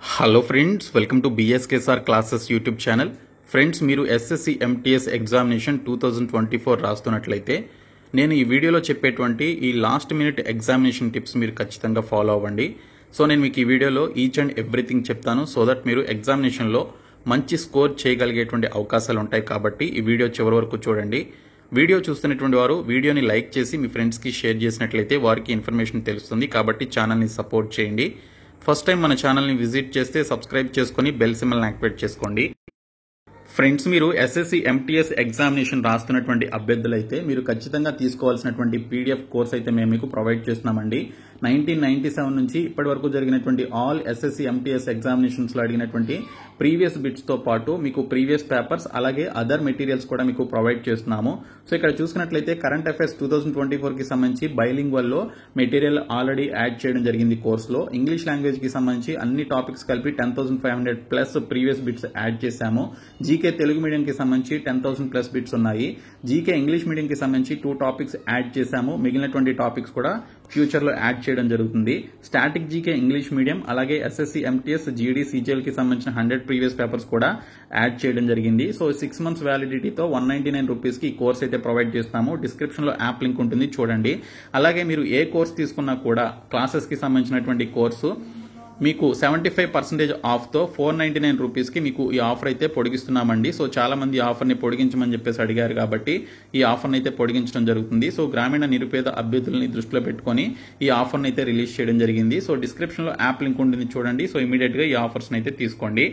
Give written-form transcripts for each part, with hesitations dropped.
Hello friends, welcome to బిఎస్కేసార్ classes YouTube channel. Friends, మీరు SSC MTS examination 2024 రాస్తున్నట్లయితే నేను ఈ వీడియోలో చెప్పేటువంటి ఈ లాస్ట్ మినిట్ ఎగ్జామినేషన్ టిప్స్ మీరు ఖచ్చితంగా ఫాలో అవ్వండి. సో నేను మీకు ఈ వీడియోలో ఈచ్ అండ్ ఎవ్రీథింగ్ చెప్తాను, సో దట్ మీరు ఎగ్జామినేషన్లో మంచి స్కోర్ చేయగలిగేటువంటి అవకాశాలు ఉంటాయి. కాబట్టి ఈ వీడియో చివరి వరకు చూడండి. వీడియో చూస్తున్నటువంటి వారు వీడియోని లైక్ చేసి మీ ఫ్రెండ్స్కి షేర్ చేసినట్లయితే వారికి ఇన్ఫర్మేషన్ తెలుస్తుంది. కాబట్టి ఛానల్ని సపోర్ట్ చేయండి. ఫస్ట్ టైం మన ఛానల్ని విజిట్ చేస్తే సబ్స్క్రైబ్ చేసుకొని బెల్ సింబల్ని యాక్టివేట్ చేసుకోండి. ఫ్రెండ్స్, మీరు ఎస్ఎస్సి ఎంటీఎస్ ఎగ్జామినేషన్ రాస్తున్నటువంటి అభ్యర్థులైతే మీరు ఖచ్చితంగా తీసుకోవాల్సినటువంటి పీడిఎఫ్ కోర్స్ అయితే మేము మీకు ప్రొవైడ్ చేస్తున్నామండి. 1997 నుంచి ఇప్పటి వరకు జరిగినటువంటి ఆల్ ఎస్ఎస్సి ఎంటీఎస్ ఎగ్జామినేషన్స్ లో అడిగినటువంటి ప్రీవియస్ బిట్స్ తో పాటు మీకు ప్రీవియస్ పేపర్స్ అలాగే అదర్ మెటీరియల్స్ కూడా మీకు ప్రొవైడ్ చేస్తున్నాము. సో ఇక్కడ చూసుకున్నట్లయితే కరెంట్ అఫైర్స్ 2024 కి సంబంధించి బైలింగ్వల్ లో మెటీరియల్ ఆల్రెడీ యాడ్ చేయడం జరిగింది కోర్సులో. ఇంగ్లీష్ లాంగ్వేజ్ కి సంబంధించి అన్ని టాపిక్స్ కలిపి 10,500 ప్లస్ ప్రీవియస్ బిట్స్ యాడ్ చేశాము. జీకే తెలుగు మీడియం కి సంబంధించి 10,000 ప్లస్ బిట్స్ ఉన్నాయి. జీకే ఇంగ్లీష్ మీడియం కి సంబంధించి 2 టాపిక్స్ యాడ్ చేశాము. మిగిలినటువంటి టాపిక్స్ కూడా ఫ్యూచర్ లో యాడ్ చేయడం జరుగుతుంది. స్టాటిక్ జీకే ఇంగ్లీష్ మీడియం అలాగే ఎస్ఎస్సి ఎంటీఎస్ జీడీ సీజీఎల్ కి సంబంధించిన 100 ప్రీవియస్ పేపర్స్ కూడా యాడ్ చేయడం జరిగింది. సో 6 months వ్యాలిడిటీతో 199 రూపీస్ కి ఈ కోర్స్ అయితే ప్రొవైడ్ చేస్తాము. డిస్క్రిప్షన్ లో యాప్ లింక్ ఉంటుంది, చూడండి. అలాగే మీరు ఏ కోర్స్ తీసుకున్నా కూడా క్లాసెస్ కి సంబంధించినటువంటి కోర్సు మీకు 75% ఆఫ్ తో 499 రూపీస్ కి మీకు ఈ ఆఫర్ అయితే పొడిగిస్తున్నామండి. సో చాలా మంది ఈ ఆఫర్ ని పొడిగించమని చెప్పేసి అడిగారు, కాబట్టి ఈ ఆఫర్ అయితే పొడిగించడం జరుగుతుంది. సో గ్రామీణ నిరుపేద అభ్యర్థులని దృష్టిలో పెట్టుకొని ఈ ఆఫర్ అయితే రిలీజ్ చేయడం జరిగింది. సో డిస్క్రిప్షన్ లో యాప్ లింక్ ఉంటుంది, చూడండి. సో ఇమీడియట్ గా ఈ ఆఫర్స్ అయితే తీసుకోండి.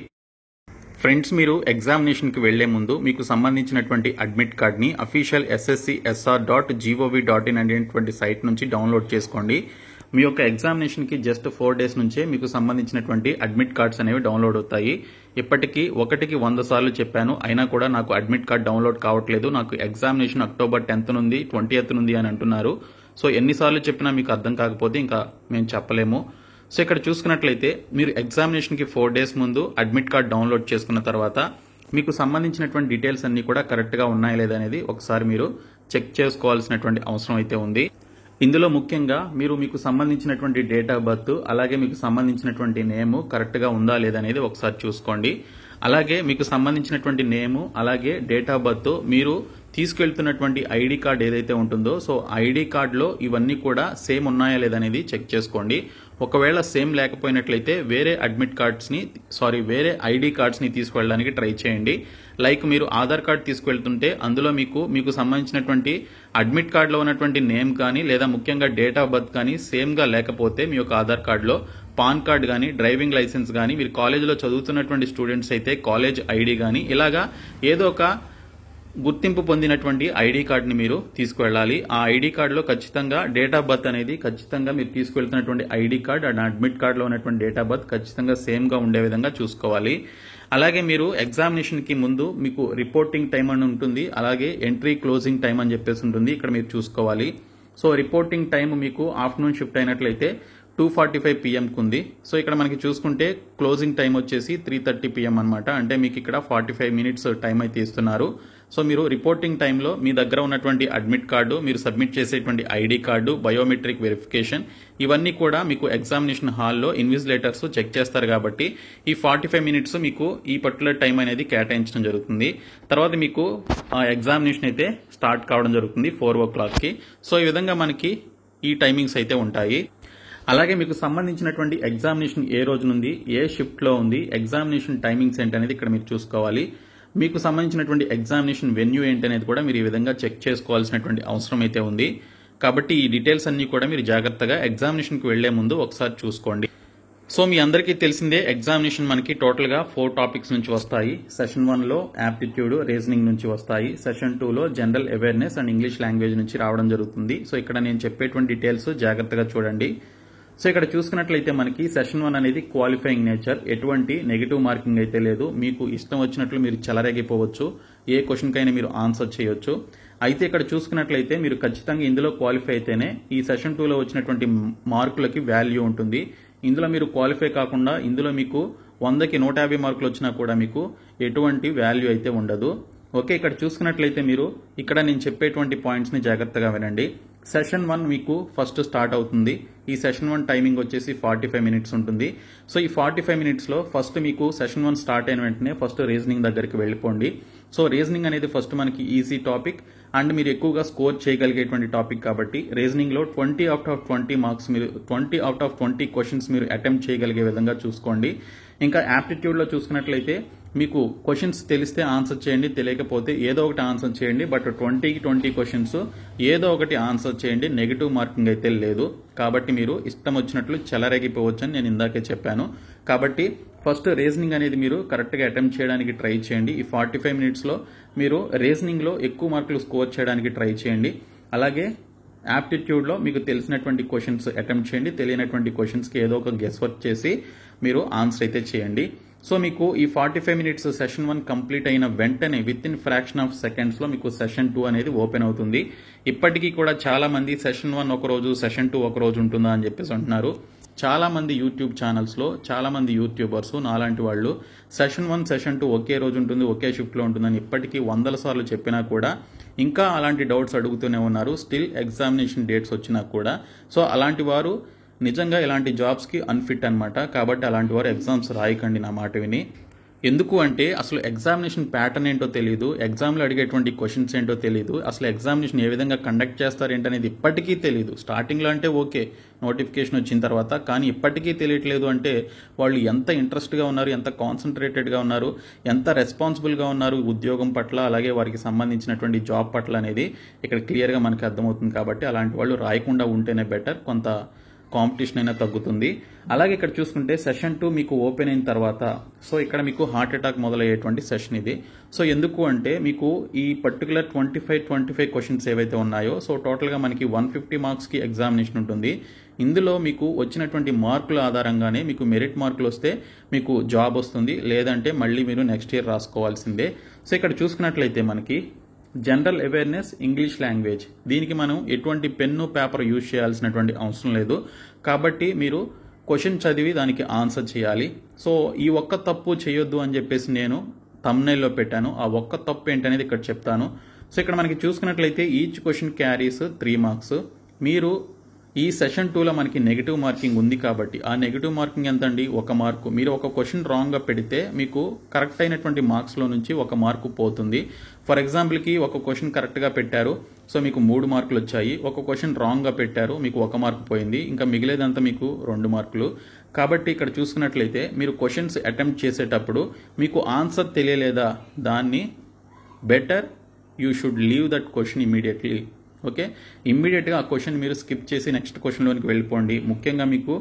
ఫ్రెండ్స్, మీరు ఎగ్జామినేషన్ కి వెళ్లే ముందు మీకు సంబంధించినటువంటి అడ్మిట్ కార్డ్ ని అఫీషియల్ sscsr.gov.in అనేటువంటి సైట్ నుంచి డౌన్లోడ్ చేసుకోండి. మీ యొక్క ఎగ్జామినేషన్ కి జస్ట్ 4 days నుంచే మీకు సంబంధించినటువంటి అడ్మిట్ కార్డ్స్ అనేవి డౌన్లోడ్ అవుతాయి. ఇప్పటికీ 100 సార్లు చెప్పాను, అయినా కూడా నాకు అడ్మిట్ కార్డ్ డౌన్లోడ్ కావట్లేదు. నాకు ఎగ్జామినేషన్ అక్టోబర్ 10th నుండి 20th నుండి అని అంటున్నారు. సో ఎన్నిసార్లు చెప్పినా మీకు అర్థం కాకపోతే ఇంకా మేము చెప్పలేము. సో ఇక్కడ చూసుకున్నట్లయితే మీరు ఎగ్జామినేషన్ కి 4 days ముందు అడ్మిట్ కార్డ్ డౌన్లోడ్ చేసుకున్న తర్వాత మీకు సంబంధించినటువంటి డీటెయిల్స్ అన్ని కూడా కరెక్ట్ గా ఉన్నాయా లేదా అనేది ఒకసారి మీరు చెక్ చేసుకోవాల్సినటువంటి అవసరం అయితే ఉంది. ఇందులో ముఖ్యంగా మీకు సంబంధించినటువంటి డేట్ ఆఫ్ బర్త్ అలాగే మీకు సంబంధించినటువంటి నేమ్ కరెక్ట్ గా ఉందా లేదా అనేది ఒకసారి చూసుకోండి. అలాగే మీకు సంబంధించినటువంటి నేమ్ అలాగే డేట్ ఆఫ్ బర్త్ మీరు తీసుకెళ్తున్నటువంటి ఐడి కార్డ్ ఏదైతే ఉంటుందో సో ఐడి కార్డులో ఇవన్నీ కూడా సేమ్ ఉన్నాయా లేదనేది చెక్ చేసుకోండి. ఒకవేళ సేమ్ లేకపోయినట్లయితే వేరే వేరే ఐడి కార్డ్స్ ని తీసుకువెళ్ళడానికి ట్రై చేయండి. లైక్ మీరు ఆధార్ కార్డ్ తీసుకువెళ్తుంటే అందులో మీకు సంబంధించినటువంటి అడ్మిట్ కార్డులో ఉన్నటువంటి నేమ్ కానీ లేదా ముఖ్యంగా డేట్ ఆఫ్ బర్త్ కానీ సేమ్ గా లేకపోతే మీ యొక్క ఆధార్ కార్డులో పాన్ కార్డ్ కానీ డ్రైవింగ్ లైసెన్స్ కానీ మీరు కాలేజీలో చదువుతున్నటువంటి స్టూడెంట్స్ అయితే కాలేజ్ ఐడి కానీ ఇలాగా ఏదో ఒక గుర్తింపు పొందినటువంటి ఐడి కార్డుని మీరు తీసుకువెళ్ళాలి. ఆ ఐడి కార్డులో ఖచ్చితంగా డేట్ ఆఫ్ బర్త్ అనేది ఖచ్చితంగా మీరు తీసుకువెళ్తున్నటువంటి ఐడి కార్డ్ అండ్ అడ్మిట్ కార్డులో ఉన్నటువంటి డేట్ ఆఫ్ బర్త్ ఖచ్చితంగా సేమ్ గా ఉండే విధంగా చూసుకోవాలి. అలాగే మీరు ఎగ్జామినేషన్ కి ముందు మీకు రిపోర్టింగ్ టైం అని ఉంటుంది, అలాగే ఎంట్రీ క్లోజింగ్ టైం అని చెప్పేసి ఉంటుంది. ఇక్కడ మీరు చూసుకోవాలి. సో రిపోర్టింగ్ టైం మీకు ఆఫ్టర్నూన్ షిఫ్ట్ అయినట్లయితే 2:45 PM ఉంది. సో ఇక్కడ మనకి చూసుకుంటే క్లోజింగ్ టైం వచ్చేసి 3:30 PM అనమాట. అంటే మీకు ఇక్కడ 45 minutes టైం అయితే ఇస్తున్నారు. సో మీరు రిపోర్టింగ్ టైంలో మీ దగ్గర ఉన్నటువంటి అడ్మిట్ కార్డు, మీరు సబ్మిట్ చేసేటువంటి ఐడి కార్డు, బయోమెట్రిక్ వెరిఫికేషన్ ఇవన్నీ కూడా మీకు ఎగ్జామినేషన్ హాల్లో ఇన్విజిలేటర్స్ చెక్ చేస్తారు. కాబట్టి ఈ 45 minutes మీకు ఈ పర్టికులర్ టైం అనేది కేటాయించడం జరుగుతుంది. తర్వాత మీకు ఎగ్జామినేషన్ అయితే స్టార్ట్ కావడం జరుగుతుంది 4 o'clock కి. సో ఈ విధంగా మనకి ఈ టైమింగ్స్ అయితే ఉంటాయి. అలాగే మీకు సంబంధించినటువంటి ఎగ్జామినేషన్ ఏ రోజు నుండి ఏ షిఫ్ట్ లో ఉంది, ఎగ్జామినేషన్ టైమింగ్స్ ఏంటనేది ఇక్కడ మీరు చూసుకోవాలి. మీకు సంబంధించినటువంటి ఎగ్జామినేషన్ వెన్యూ ఏంటనేది కూడా మీరు ఈ విధంగా చెక్ చేసుకోవాల్సినటువంటి అవసరం అయితే ఉంది. కాబట్టి ఈ డీటెయిల్స్ అన్ని కూడా మీరు జాగ్రత్తగా ఎగ్జామినేషన్ కి వెళ్లే ముందు ఒకసారి చూసుకోండి. సో మీ అందరికీ తెలిసిందే ఎగ్జామినేషన్ మనకి టోటల్ గా 4 టాపిక్స్ నుంచి వస్తాయి. సెషన్ 1 లో యాప్టిట్యూడ్ రీజనింగ్ నుంచి వస్తాయి. సెషన్ 2 లో general awareness and English language నుంచి రావడం జరుగుతుంది. సో ఇక్కడ నేను చెప్పేటువంటి డీటెయిల్స్ జాగ్రత్తగా చూడండి. సో ఇక్కడ చూసుకున్నట్లయితే మనకి సెషన్ 1 అనేది క్వాలిఫైయింగ్ నేచర్, ఎటువంటి నెగిటివ్ మార్కింగ్ అయితే లేదు. మీకు ఇష్టం వచ్చినట్లు మీరు చెలరేగిపోవచ్చు, ఏ క్వశ్చన్ కైనా మీరు ఆన్సర్ చేయొచ్చు. అయితే ఇక్కడ చూసుకున్నట్లయితే మీరు ఖచ్చితంగా ఇందులో క్వాలిఫై అయితేనే ఈ సెషన్ 2 లో వచ్చినటువంటి మార్కులకి వాల్యూ ఉంటుంది. ఇందులో మీరు క్వాలిఫై కాకుండా ఇందులో మీకు 100కి 150 మార్కులు వచ్చినా కూడా మీకు ఎటువంటి వాల్యూ అయితే ఉండదు. ఓకే, ఇక్కడ చూసుకున్నట్లయితే మీరు ఇక్కడ నేను చెప్పేటువంటి పాయింట్స్ ని జాగ్రత్తగా వినండి. సెషన్ 1 మీకు ఫస్ట్ స్టార్ట్ అవుతుంది. ఈ సెషన్ 1 టైమింగ్ వచ్చేసి 45 మినిట్స్ ఉంటుంది. సో ఈ 45 మినిట్స్లో ఫస్ట్ మీకు సెషన్ 1 స్టార్ట్ అయిన వెంటనే ఫస్ట్ రీజనింగ్ దగ్గరికి వెళ్ళిపోండి. సో రీజనింగ్ అనేది ఫస్ట్ మనకి ఈజీ టాపిక్ అండ్ మీరు ఎక్కువగా స్కోర్ చేయగలిగేటువంటి టాపిక్ కాబట్టి రీజనింగ్లో 20 అవుట్ ఆఫ్ 20 మార్క్స్ మీరు 20 అవుట్ ఆఫ్ 20 క్వశ్చన్స్ మీరు అటెంప్ట్ చేయగలిగే విధంగా చూసుకోండి. ఇంకా యాప్టిట్యూడ్లో చూసుకున్నట్లయితే మీకు క్వశ్చన్స్ తెలిస్తే ఆన్సర్ చేయండి, తెలియకపోతే ఏదో ఒకటి ఆన్సర్ చేయండి. బట్ 20కి 20 క్వశ్చన్స్ ఏదో ఒకటి ఆన్సర్ చేయండి, నెగిటివ్ మార్కింగ్ అయితే లేదు. కాబట్టి మీరు ఇష్టం వచ్చినట్లు చెలరేగిపోవచ్చు అని నేను ఇందాకే చెప్పాను. కాబట్టి ఫస్ట్ రీజనింగ్ అనేది మీరు కరెక్ట్గా అటెంప్ట్ చేయడానికి ట్రై చేయండి. ఈ 45 మినిట్స్లో మీరు రీజనింగ్లో ఎక్కువ మార్కులు స్కోర్ చేయడానికి ట్రై చేయండి. అలాగే యాప్టిట్యూడ్లో మీకు తెలిసినటువంటి క్వశ్చన్స్ అటెంప్ట్ చేయండి, తెలియనటువంటి క్వశ్చన్స్కి ఏదో ఒక గెస్ వర్క్ చేసి మీరు ఆన్సర్ అయితే చేయండి. సో మీకు ఈ 45 మినిట్స్ సెషన్ 1 కంప్లీట్ అయిన వెంటనే విత్ ఇన్ ఫ్రాక్షన్ ఆఫ్ సెకండ్స్లో మీకు సెషన్ 2 అనేది ఓపెన్ అవుతుంది. ఇప్పటికీ కూడా చాలా మంది సెషన్ 1 ఒక రోజు, సెషన్ 2 ఒక రోజు ఉంటుందా అని చెప్పేసి అంటున్నారు. చాలా మంది యూట్యూబ్ ఛానల్స్లో చాలా మంది యూట్యూబర్స్ నాలాంటి వాళ్ళు సెషన్ 1 సెషన్ 2 ఒకే రోజు ఉంటుంది, ఒకే షిఫ్ట్లో ఉంటుందని ఇప్పటికీ 100 సార్లు చెప్పినా కూడా ఇంకా అలాంటి డౌట్స్ అడుగుతూనే ఉన్నారు. స్టిల్ ఎగ్జామినేషన్ డేట్స్ వచ్చినా కూడా. సో అలాంటి వారు నిజంగా ఇలాంటి జాబ్స్కి అన్ఫిట్ అనమాట. కాబట్టి అలాంటి వారు ఎగ్జామ్స్ రాయకండి నా మాట విని. ఎందుకు అంటే అసలు ఎగ్జామినేషన్ ప్యాటర్న్ ఏంటో తెలియదు, ఎగ్జామ్లో అడిగేటువంటి క్వశ్చన్స్ ఏంటో తెలియదు, అసలు ఎగ్జామినేషన్ ఏ విధంగా కండక్ట్ చేస్తారేంటనేది ఇప్పటికీ తెలియదు. స్టార్టింగ్లో అంటే ఓకే, నోటిఫికేషన్ వచ్చిన తర్వాత, కానీ ఇప్పటికీ తెలియట్లేదు అంటే వాళ్ళు ఎంత ఇంట్రెస్ట్గా ఉన్నారు, ఎంత కాన్సన్ట్రేటెడ్గా ఉన్నారు, ఎంత రెస్పాన్సిబుల్గా ఉన్నారు ఉద్యోగం పట్ల, అలాగే వారికి సంబంధించినటువంటి జాబ్ పట్ల అనేది ఇక్కడ క్లియర్గా మనకి అర్థమవుతుంది. కాబట్టి అలాంటి వాళ్ళు రాయకుండా ఉంటేనే బెటర్, కొంత కాంపిటీషన్ అయినా తగ్గుతుంది. అలాగే ఇక్కడ చూసుకుంటే సెషన్ 2 మీకు ఓపెన్ అయిన తర్వాత సో ఇక్కడ మీకు హార్ట్ అటాక్ మొదలయ్యేటువంటి సెషన్ ఇది. సో ఎందుకు అంటే మీకు ఈ పర్టికులర్ 25 క్వశ్చన్స్ ఏవైతే ఉన్నాయో సో టోటల్గా మనకి 150 మార్క్స్కి ఎగ్జామినేషన్ ఉంటుంది. ఇందులో మీకు వచ్చినటువంటి మార్కుల ఆధారంగానే మీకు మెరిట్ మార్కులు వస్తే మీకు జాబ్ వస్తుంది, లేదంటే మళ్ళీ మీరు నెక్స్ట్ ఇయర్ రాసుకోవాల్సిందే. సో ఇక్కడ చూసుకున్నట్లయితే మనకి జనరల్ అవేర్నెస్ ఇంగ్లీష్ లాంగ్వేజ్, దీనికి మనం ఎటువంటి పెన్ను పేపర్ యూజ్ చేయాల్సినటువంటి అవసరం లేదు. కాబట్టి మీరు క్వశ్చన్ చదివి దానికి ఆన్సర్ చేయాలి. సో ఈ ఒక్క తప్పు చేయొద్దు అని చెప్పేసి నేను థంబ్నెయిల్లో పెట్టాను. ఆ ఒక్క తప్పు ఏంటనేది ఇక్కడ చెప్తాను. సో ఇక్కడ మనకి చూసుకున్నట్లయితే ఈచ్ క్వశ్చన్ క్యారీస్ 3 మార్క్స్. మీరు ఈ సెషన్ 2లో మనకి నెగిటివ్ మార్కింగ్ ఉంది కాబట్టి ఆ నెగిటివ్ మార్కింగ్ ఎంత అండి, 1 మార్కు. మీరు ఒక క్వశ్చన్ రాంగ్గా పెడితే మీకు కరెక్ట్ అయినటువంటి మార్క్స్లో నుంచి 1 మార్కు పోతుంది. ఫర్ ఎగ్జాంపుల్కి ఒక క్వశ్చన్ కరెక్ట్గా పెట్టారు, సో మీకు 3 మార్కులు వచ్చాయి. ఒక క్వశ్చన్ రాంగ్గా పెట్టారు, మీకు 1 మార్కు పోయింది. ఇంకా మిగిలేదంతా మీకు 2 మార్కులు. కాబట్టి ఇక్కడ చూసుకున్నట్లయితే మీరు క్వశ్చన్స్ అటెంప్ట్ చేసేటప్పుడు మీకు ఆన్సర్ తెలియలేదా, దాన్ని better you should leave that question immediately. Okay, ఇమ్మీడియట్గా ఆ క్వశ్చన్ మీరు స్కిప్ చేసి నెక్స్ట్ క్వశ్చన్లోనికి వెళ్ళిపోండి. ముఖ్యంగా మీకు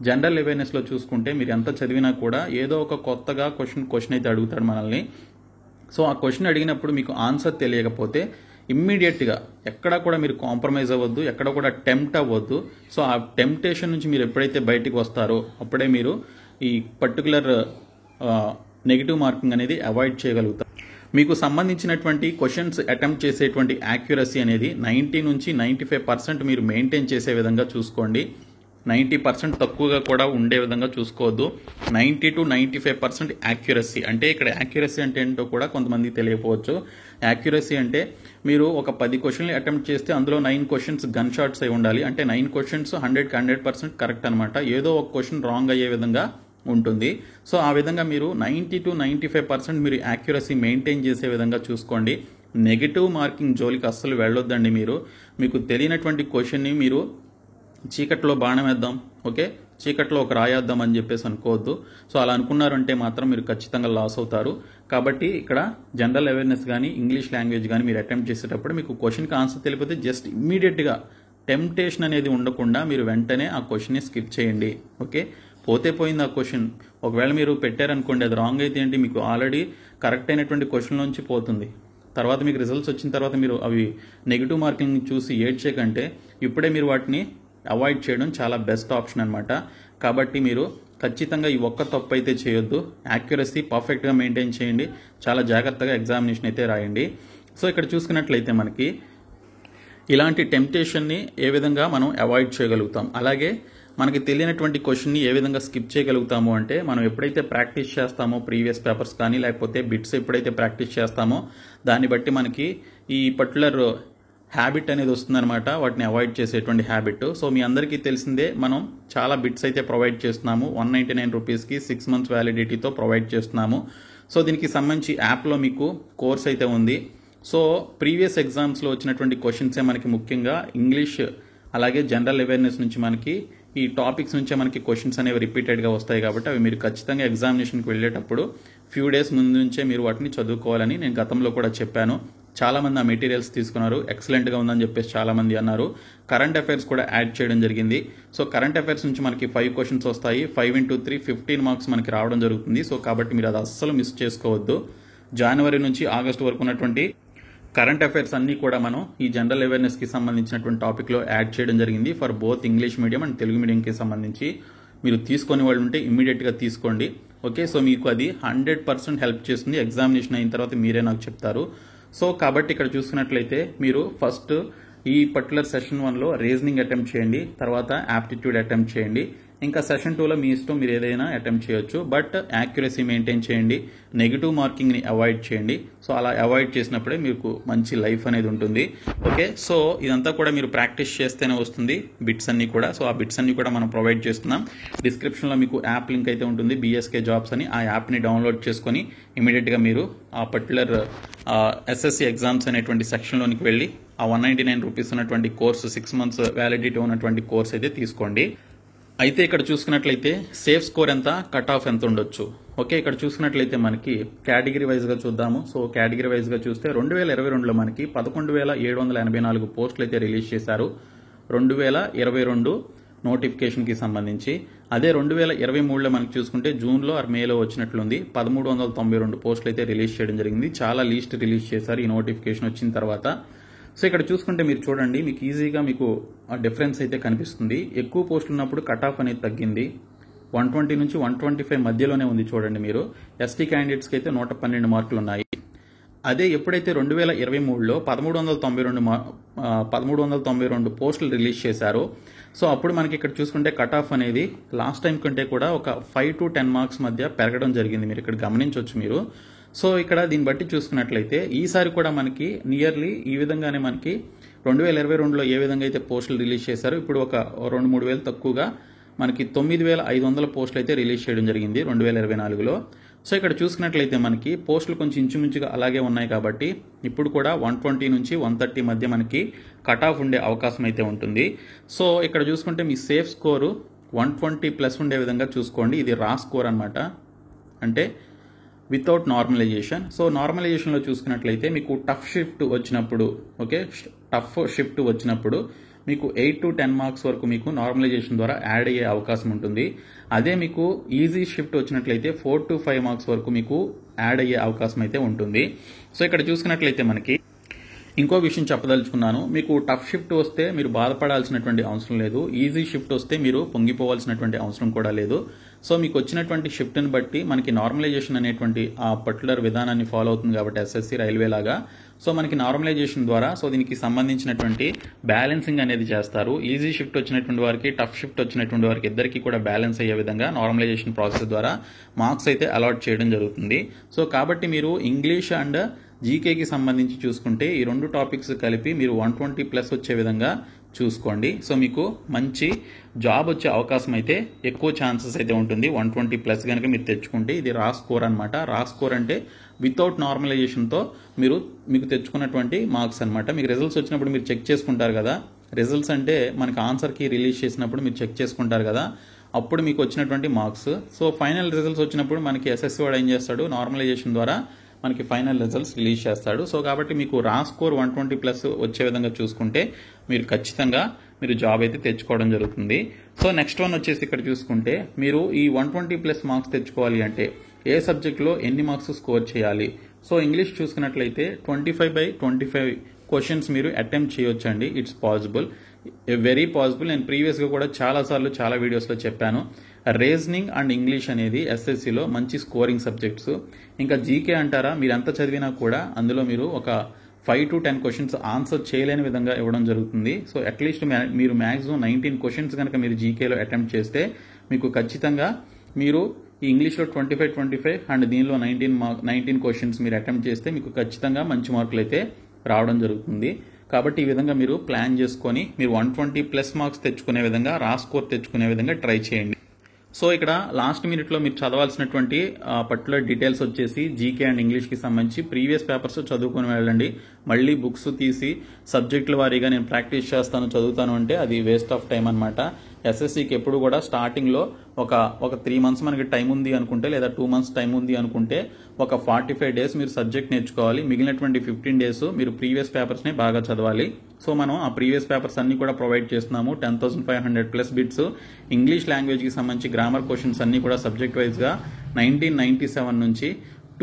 జనరల్ అవేర్నెస్లో చూసుకుంటే మీరు ఎంత చదివినా కూడా ఏదో ఒక కొత్తగా క్వశ్చన్ అయితే అడుగుతాడు మనల్ని. సో ఆ క్వశ్చన్ అడిగినప్పుడు మీకు ఆన్సర్ తెలియకపోతే ఇమ్మీడియట్గా ఎక్కడా కూడా మీరు కాంప్రమైజ్ అవ్వద్దు, ఎక్కడ కూడా టెంప్ట్ అవ్వద్దు. సో ఆ టెంప్టేషన్ నుంచి మీరు ఎప్పుడైతే బయటికి వస్తారో అప్పుడే మీరు ఈ పర్టికులర్ నెగిటివ్ మార్కింగ్ అనేది అవాయిడ్ చేయగలుగుతారు. మీకు సంబంధించినటువంటి క్వశ్చన్స్ అటెంప్ట్ చేసేటువంటి యాక్యురసీ అనేది 90 నుంచి 95% మీరు మెయింటైన్ చేసే విధంగా చూసుకోండి. 90% తక్కువగా కూడా ఉండే విధంగా చూసుకోవద్దు. 90 to 95% యాక్యురసీ. అంటే ఇక్కడ యాక్యురసీ అంటే ఏంటో కూడా కొంతమంది తెలియకపోవచ్చు. యాక్యురసీ అంటే మీరు ఒక 10 క్వశ్చన్లు అటెంప్ట్ చేస్తే అందులో 9 క్వశ్చన్స్ గన్ షాట్స్ అయి ఉండాలి. అంటే 9 క్వశ్చన్స్ 100% కరెక్ట్ అనమాట. ఏదో ఒక క్వశ్చన్ రాంగ్ అయ్యే విధంగా ఉంటుంది. సో ఆ విధంగా మీరు 90 to 95% మీరు యాక్యురసీ మెయింటైన్ చేసే విధంగా చూసుకోండి. నెగిటివ్ మార్కింగ్ జోలికి అస్సలు వెళ్ళొద్దండి. మీకు తెలియనటువంటి క్వశ్చన్ని మీరు చీకట్లో బాణం వేద్దాం, ఓకే, చీకట్లో ఒక రాయేద్దాం అని చెప్పేసి అనుకోవద్దు. సో అలా అనుకున్నారంటే మాత్రం మీరు ఖచ్చితంగా లాస్ అవుతారు. కాబట్టి ఇక్కడ జనరల్ అవేర్నెస్ కానీ ఇంగ్లీష్ లాంగ్వేజ్ కానీ మీరు అటెంప్ట్ చేసేటప్పుడు మీకు క్వశ్చన్కి ఆన్సర్ తెలిపితే జస్ట్ ఇమ్మీడియట్గా టెంప్టేషన్ అనేది ఉండకుండా మీరు వెంటనే ఆ క్వశ్చన్ని స్కిప్ చేయండి. ఓకే, పోతే పోయింది ఆ క్వశ్చన్. ఒకవేళ మీరు పెట్టారనుకోండి, అది రాంగ్ అయితే ఏంటి, మీకు ఆల్రెడీ కరెక్ట్ అయినటువంటి క్వశ్చన్ నుంచి పోతుంది. తర్వాత మీకు రిజల్ట్స్ వచ్చిన తర్వాత మీరు అవి నెగిటివ్ మార్కింగ్ చూసి ఏడ్చేకంటే ఇప్పుడే మీరు వాటిని అవాయిడ్ చేయడం చాలా బెస్ట్ ఆప్షన్ అనమాట. కాబట్టి మీరు ఖచ్చితంగా ఈ ఒక్క తప్పు అయితే చేయొద్దు. యాక్యురసీ పర్ఫెక్ట్గా మెయింటైన్ చేయండి. చాలా జాగ్రత్తగా ఎగ్జామినేషన్ అయితే రాయండి. సో ఇక్కడ చూసుకున్నట్లయితే మనకి ఇలాంటి టెంప్టేషన్ని ఏ విధంగా మనం అవాయిడ్ చేయగలుగుతాం, అలాగే మనకి తెలియనటువంటి క్వశ్చన్ని ఏ విధంగా స్కిప్ చేయగలుగుతాము అంటే మనం ఎప్పుడైతే ప్రాక్టీస్ చేస్తామో ప్రీవియస్ పేపర్స్ కానీ లేకపోతే బిట్స్ ఎప్పుడైతే ప్రాక్టీస్ చేస్తామో దాన్ని బట్టి మనకి ఈ పర్టికులర్ హ్యాబిట్ అనేది వస్తుందన్నమాట, వాటిని అవాయిడ్ చేసేటువంటి హ్యాబిట్. సో మీ అందరికీ తెలిసిందే, మనం చాలా బిట్స్ అయితే ప్రొవైడ్ చేస్తున్నాము. 199 రూపీస్కి 6 months వ్యాలిడిటీతో ప్రొవైడ్ చేస్తున్నాము. సో దీనికి సంబంధించి యాప్లో మీకు కోర్స్ అయితే ఉంది. సో ప్రీవియస్ ఎగ్జామ్స్లో వచ్చినటువంటి క్వశ్చన్సే మనకి ముఖ్యంగా ఇంగ్లీష్ అలాగే జనరల్ అవేర్నెస్ నుంచి మనకి ఈ టాపిక్స్ నుంచే మనకి క్వశ్చన్స్ అనేవి రిపీటెడ్గా వస్తాయి. కాబట్టి అవి మీరు ఖచ్చితంగా ఎగ్జామినేషన్కి వెళ్ళేటప్పుడు ఫ్యూ డేస్ ముందు నుంచే మీరు వాటిని చదువుకోవాలని నేను గతంలో కూడా చెప్పాను. చాలామంది ఆ మెటీరియల్స్ తీసుకున్నారు, ఎక్సలెంట్గా ఉందని చెప్పేసి చాలామంది అన్నారు. కరెంట్ అఫైర్స్ కూడా యాడ్ చేయడం జరిగింది. సో కరెంట్ అఫైర్స్ నుంచి మనకి 5 క్వశ్చన్స్ వస్తాయి. 5 into 3 15 మార్క్స్ మనకి రావడం జరుగుతుంది. సో కాబట్టి మీరు అది అస్సలు మిస్ చేసుకోవద్దు. జనవరి నుంచి ఆగస్టు వరకు ఉన్నటువంటి కరెంట్ అఫైర్స్ అన్నీ కూడా మనం ఈ జనరల్ అవేర్నెస్కి సంబంధించినటువంటి టాపిక్లో యాడ్ చేయడం జరిగింది. For both English medium and Telugu మీడియంకి సంబంధించి మీరు తీసుకునే వాళ్ళు ఉంటే ఇమ్మీడియట్గా తీసుకోండి. ఓకే, సో మీకు అది 100% హెల్ప్ చేస్తుంది. ఎగ్జామినేషన్ అయిన తర్వాత మీరే నాకు చెప్తారు. సో కాబట్టి ఇక్కడ చూసుకున్నట్లయితే మీరు ఫస్ట్ ఈ పర్టికులర్ సెషన్ 1లో రీజనింగ్ అటెంప్ట్ చేయండి, తర్వాత యాప్టిట్యూడ్ అటెంప్ట్ చేయండి. ఇంకా సెషన్ 2లో మీ ఇష్టం, మీరు ఏదైనా అటెంప్ట్ చేయొచ్చు. బట్ యాక్యురసీ మెయింటైన్ చేయండి, నెగిటివ్ మార్కింగ్ని అవాయిడ్ చేయండి. సో అలా అవాయిడ్ చేసినప్పుడే మీకు మంచి లైఫ్ అనేది ఉంటుంది. ఓకే, సో ఇదంతా కూడా మీరు ప్రాక్టీస్ చేస్తేనే వస్తుంది బిట్స్ అన్ని కూడా. సో ఆ బిట్స్ అన్ని కూడా మనం ప్రొవైడ్ చేస్తున్నాం. డిస్క్రిప్షన్లో మీకు యాప్ లింక్ అయితే ఉంటుంది, BSK జాబ్స్ అని. ఆ యాప్ని డౌన్లోడ్ చేసుకొని ఇమీడియట్గా మీరు ఆ పర్టికులర్ SSC ఎగ్జామ్స్ అనేటువంటి సెక్షన్లోనికి వెళ్ళి ఆ 199 రూపీస్ ఉన్నటువంటి కోర్సు 6 months వ్యాలిడిటీ ఉన్నటువంటి కోర్స్ అయితే తీసుకోండి. అయితే ఇక్కడ చూసుకున్నట్లయితే సేఫ్ స్కోర్ ఎంత, కట్ ఆఫ్ ఎంత ఉండొచ్చు. ఓకే, ఇక్కడ చూసుకున్నట్లయితే మనకి కేటగిరీ వైజ్గా చూద్దాము. సో కేటగిరీ వైజ్గా చూస్తే 2022లో మనకి 11,784 పోస్టులు అయితే రిలీజ్ చేశారు 2022 నోటిఫికేషన్కి సంబంధించి. అదే 2023లో మనకి చూసుకుంటే జూన్లో ఆర్ మేలో వచ్చినట్లుంది 1392 పోస్టులు అయితే రిలీజ్ చేయడం జరిగింది. చాలా లీస్ట్ రిలీజ్ చేశారు ఈ నోటిఫికేషన్ వచ్చిన తర్వాత. సో ఇక్కడ చూసుకుంటే మీరు చూడండి, మీకు ఈజీగా మీకు ఆ డిఫరెన్స్ అయితే కనిపిస్తుంది. ఎక్కువ పోస్టులు ఉన్నప్పుడు కట్ ఆఫ్ అనేది తగ్గింది, 120 నుంచి 125 మధ్యలోనే ఉంది చూడండి మీరు. ST క్యాండిడేట్స్కి అయితే 112 మార్కులు ఉన్నాయి. అదే ఎప్పుడైతే 2023లో 1392 పోస్టులు రిలీజ్ చేశారో, సో అప్పుడు మనకి ఇక్కడ చూసుకుంటే కట్ ఆఫ్ అనేది లాస్ట్ టైం కంటే కూడా ఒక 5 to 10 మార్క్స్ మధ్య పెరగడం జరిగింది. మీరు ఇక్కడ గమనించవచ్చు మీరు. సో ఇక్కడ దీన్ని బట్టి చూసుకున్నట్లయితే ఈసారి కూడా మనకి నియర్లీ ఈ విధంగానే మనకి 2022లో ఏ విధంగా అయితే పోస్టులు రిలీజ్ చేశారో ఇప్పుడు ఒక 2-3 వేలు తక్కువగా మనకి 9,500 పోస్టులు అయితే రిలీజ్ చేయడం జరిగింది 2024లో. సో ఇక్కడ చూసుకున్నట్లయితే మనకి పోస్టులు కొంచెం ఇంచుమించుగా అలాగే ఉన్నాయి. కాబట్టి ఇప్పుడు కూడా 120 నుంచి 130 మధ్య మనకి కట్ ఆఫ్ ఉండే అవకాశం అయితే ఉంటుంది. సో ఇక్కడ చూసుకుంటే మీ సేఫ్ స్కోరు 120+ ఉండే విధంగా చూసుకోండి. ఇది రా స్కోర్ అనమాట, అంటే వితౌట్ నార్మలైజేషన్. సో నార్మలైజేషన్లో చూసుకున్నట్లయితే మీకు టఫ్ షిఫ్ట్ వచ్చినప్పుడు, ఓకే, టఫ్ షిఫ్ట్ వచ్చినప్పుడు మీకు 8 to 10 మార్క్స్ వరకు మీకు నార్మలైజేషన్ ద్వారా యాడ్ అయ్యే అవకాశం ఉంటుంది. అదే మీకు ఈజీ షిఫ్ట్ వచ్చినట్లయితే 4 to 5 మార్క్స్ వరకు మీకు యాడ్ అయ్యే అవకాశం అయితే ఉంటుంది. సో ఇక్కడ చూసుకున్నట్లయితే మనకి ఇంకో విషయం చెప్పదలుచుకున్నాను. మీకు టఫ్ షిఫ్ట్ వస్తే మీరు బాధపడాల్సినటువంటి అవసరం లేదు, ఈజీ షిఫ్ట్ వస్తే మీరు పొంగిపోవాల్సినటువంటి అవసరం కూడా లేదు. సో మీకు వచ్చినటువంటి షిఫ్ట్ని బట్టి మనకి నార్మలైజేషన్ అనేటువంటి ఆ పర్టికులర్ విధానాన్ని ఫాలో అవుతుంది కాబట్టి SSC రైల్వే లాగా. సో మనకి నార్మలైజేషన్ ద్వారా సో దీనికి సంబంధించినటువంటి బ్యాలెన్సింగ్ అనేది చేస్తారు. ఈజీ షిఫ్ట్ వచ్చినటువంటి వారికి, టఫ్ షిఫ్ట్ వచ్చినటువంటి వారికి ఇద్దరికి కూడా బ్యాలెన్స్ అయ్యే విధంగా నార్మలైజేషన్ ప్రాసెస్ ద్వారా మార్క్స్ అయితే అలాట్ చేయడం జరుగుతుంది. సో కాబట్టి మీరు ఇంగ్లీష్ అండ్ జీకేకి సంబంధించి చూసుకుంటే ఈ 2 టాపిక్స్ కలిపి మీరు 120+ వచ్చే విధంగా చూసుకోండి. సో మీకు మంచి జాబ్ వచ్చే అవకాశం అయితే ఎక్కువ ఛాన్సెస్ అయితే ఉంటుంది 120+ కనుక మీరు తెచ్చుకుంటే. ఇది రా స్కోర్ అనమాట. రా స్కోర్ అంటే వితౌట్ నార్మలైజేషన్తో మీకు తెచ్చుకున్నటువంటి మార్క్స్ అనమాట. మీకు రిజల్ట్స్ వచ్చినప్పుడు మీరు చెక్ చేసుకుంటారు కదా, రిజల్ట్స్ అంటే మనకి ఆన్సర్కి రిలీజ్ చేసినప్పుడు మీరు చెక్ చేసుకుంటారు కదా, అప్పుడు మీకు వచ్చినటువంటి మార్క్స్. సో ఫైనల్ రిజల్ట్స్ వచ్చినప్పుడు మనకి SSC వాడు ఏం చేస్తాడు, నార్మలైజేషన్ ద్వారా మనకి ఫైనల్ రిజల్ట్స్ రిలీజ్ చేస్తాడు. సో కాబట్టి మీకు రా స్కోర్ 120+ వచ్చే విధంగా చూసుకుంటే మీరు ఖచ్చితంగా మీరు జాబ్ అయితే తెచ్చుకోవడం జరుగుతుంది. సో నెక్స్ట్ వన్ వచ్చేసి ఇక్కడ చూసుకుంటే మీరు ఈ 120+ మార్క్స్ తెచ్చుకోవాలి అంటే ఏ సబ్జెక్ట్లో ఎన్ని మార్క్స్ స్కోర్ చేయాలి. సో ఇంగ్లీష్ చూసుకున్నట్లయితే 25/25 క్వశ్చన్స్ మీరు అటెంప్ట్ చేయొచ్చండి. It's possible, very possible. నేను ప్రీవియస్గా కూడా చాలాసార్లు చాలా వీడియోస్లో చెప్పాను. రీజనింగ్ అండ్ ఇంగ్లీష్ అనేది SSCలో మంచి స్కోరింగ్ సబ్జెక్ట్స్. ఇంకా జీకే అంటారా, మీరు ఎంత చదివినా కూడా అందులో మీరు ఒక 5 to 10 క్వశ్చన్స్ ఆన్సర్ చేయలేని విధంగా ఇవ్వడం జరుగుతుంది. సో అట్లీస్ట్ మీరు మ్యాక్సిమం 19 క్వశ్చన్స్ కనుక మీరు జీకేలో అటెంప్ట్ చేస్తే మీకు ఖచ్చితంగా మీరు ఈ ఇంగ్లీష్లో 25/25 అండ్ దీనిలో 19 క్వశ్చన్స్ మీరు అటెంప్ట్ చేస్తే మీకు ఖచ్చితంగా మంచి మార్కులు అయితే రావడం జరుగుతుంది. కాబట్టి ఈ విధంగా మీరు ప్లాన్ చేసుకొని మీరు 120+ మార్క్స్ తెచ్చుకునే విధంగా, రా స్కోర్ తెచ్చుకునే విధంగా ట్రై చేయండి. సో ఇక్కడ లాస్ట్ మినిట్లో మీరు చదవాల్సినటువంటి పర్టికులర్ డీటెయిల్స్ వచ్చేసి జీకే అండ్ ఇంగ్లీష్కి సంబంధించి ప్రీవియస్ పేపర్స్ చదువుకొని వెళ్ళండి. మళ్ళీ బుక్స్ తీసి సబ్జెక్టుల వారీగా నేను ప్రాక్టీస్ చేస్తాను, చదువుతాను అంటే అది వేస్ట్ ఆఫ్ టైం అనమాట. ఎస్ఎస్సికి ఎప్పుడు కూడా స్టార్టింగ్లో ఒక 3 months మనకి టైం ఉంది అనుకుంటే, లేదా 2 months టైం ఉంది అనుకుంటే ఒక 45 days మీరు సబ్జెక్ట్ నేర్చుకోవాలి. మిగిలినటువంటి 15 days మీరు ప్రీవియస్ పేపర్స్ని బాగా చదవాలి. సో మనం ఆ ప్రీవియస్ పేపర్స్ అన్ని కూడా ప్రొవైడ్ చేస్తున్నాము. 10,500+ బిట్స్ ఇంగ్లీష్ లాంగ్వేజ్కి సంబంధించి గ్రామర్ క్వశ్చన్స్ అన్ని కూడా సబ్జెక్ట్ వైజ్గా 1997 నుంచి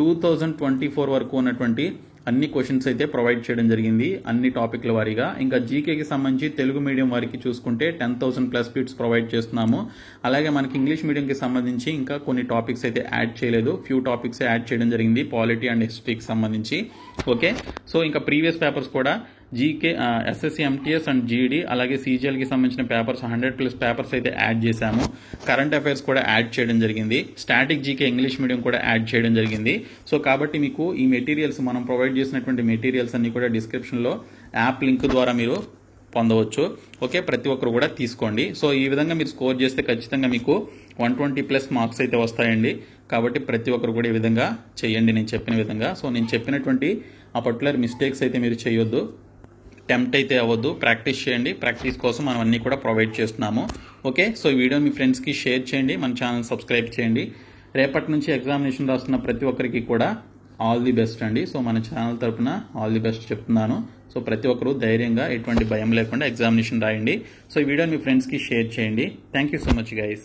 2024 వరకు ఉన్నటువంటి అన్ని క్వశ్చన్స్ అయితే ప్రొవైడ్ చేయడం జరిగింది, అన్ని టాపిక్ల వారీగా. ఇంకా జీకేకి సంబంధించి తెలుగు మీడియం వారికి చూసుకుంటే 10,000+ బిట్స్ ప్రొవైడ్ చేస్తున్నాము. అలాగే మనకి ఇంగ్లీష్ మీడియంకి సంబంధించి ఇంకా కొన్ని టాపిక్స్ అయితే యాడ్ చేయలేదు, ఫ్యూ టాపిక్స్ యాడ్ చేయడం జరిగింది పాలిటీ అండ్ హిస్టరీకి సంబంధించి. ఓకే, సో ఇంకా ప్రీవియస్ పేపర్స్ కూడా జీకే, ఎస్ఎస్సి, ఎంటీఎస్ అండ్ జీడీ, అలాగే సీజీఎల్కి సంబంధించిన పేపర్స్ 100+ పేపర్స్ అయితే యాడ్ చేశాము. కరెంట్ అఫైర్స్ కూడా యాడ్ చేయడం జరిగింది. స్టాటిక్ జీకే ఇంగ్లీష్ మీడియం కూడా యాడ్ చేయడం జరిగింది. సో కాబట్టి మీకు ఈ మెటీరియల్స్, మనం ప్రొవైడ్ చేసినటువంటి మెటీరియల్స్ అన్ని కూడా డిస్క్రిప్షన్లో యాప్ లింక్ ద్వారా మీరు పొందవచ్చు. ఓకే, ప్రతి ఒక్కరు కూడా తీసుకోండి. సో ఈ విధంగా మీరు స్కోర్ చేస్తే ఖచ్చితంగా మీకు 120+ మార్క్స్ అయితే వస్తాయండి. కాబట్టి ప్రతి ఒక్కరు కూడా ఈ విధంగా చేయండి నేను చెప్పిన విధంగా. సో నేను చెప్పినటువంటి ఆ పర్టికులర్ మిస్టేక్స్ అయితే మీరు చేయొద్దు, టెంప్ట్ అయితే అవ్వద్దు, ప్రాక్టీస్ చేయండి. ప్రాక్టీస్ కోసం మనం అన్ని కూడా ప్రొవైడ్ చేస్తున్నాము. ఓకే, సో ఈ వీడియో మీ ఫ్రెండ్స్కి షేర్ చేయండి, మన ఛానల్ సబ్స్క్రైబ్ చేయండి. రేపటి నుంచి ఎగ్జామినేషన్ రాస్తున్న ప్రతి ఒక్కరికి కూడా ఆల్ ది బెస్ట్ అండి. సో మన ఛానల్ తరపున ఆల్ ది బెస్ట్ చెప్తున్నాను. సో ప్రతి ఒక్కరు ధైర్యంగా, ఎటువంటి భయం లేకుండా ఎగ్జామినేషన్ రాయండి. సో ఈ వీడియో మీ ఫ్రెండ్స్కి షేర్ చేయండి. Thank you so much guys.